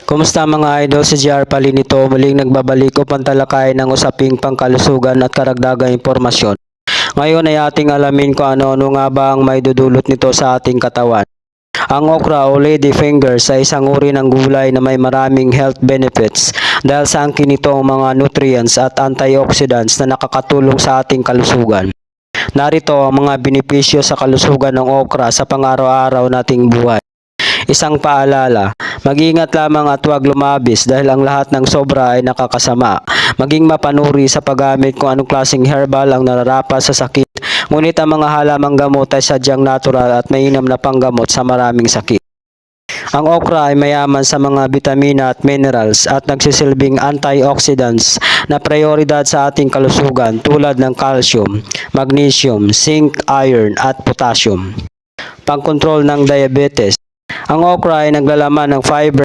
Kumusta mga idol, si JR Palinito muling nagbabalik upang talakayin ng usaping pangkalusugan at karagdagang impormasyon. Ngayon ay ating alamin kung ano-ano nga ba ang may dudulot nito sa ating katawan. Ang okra o ladyfingers ay isang uri ng gulay na may maraming health benefits dahil sa angkin nito ang mga nutrients at antioxidants na nakakatulong sa ating kalusugan. Narito ang mga benepisyo sa kalusugan ng okra sa pang-araw-araw nating buhay. Isang paalala, mag-ingat lamang at huwag lumabis dahil ang lahat ng sobra ay nakakasama. Maging mapanuri sa paggamit kung anong klaseng herbal ang nararapat sa sakit. Ngunit ang mga halamang gamot ay sadyang natural at mainam na panggamot sa maraming sakit. Ang okra ay mayaman sa mga bitamina at minerals at nagsisilbing antioxidants na prioridad sa ating kalusugan tulad ng calcium, magnesium, zinc, iron at potassium. Pangkontrol ng diabetes. Ang okra ay naglalaman ng fiber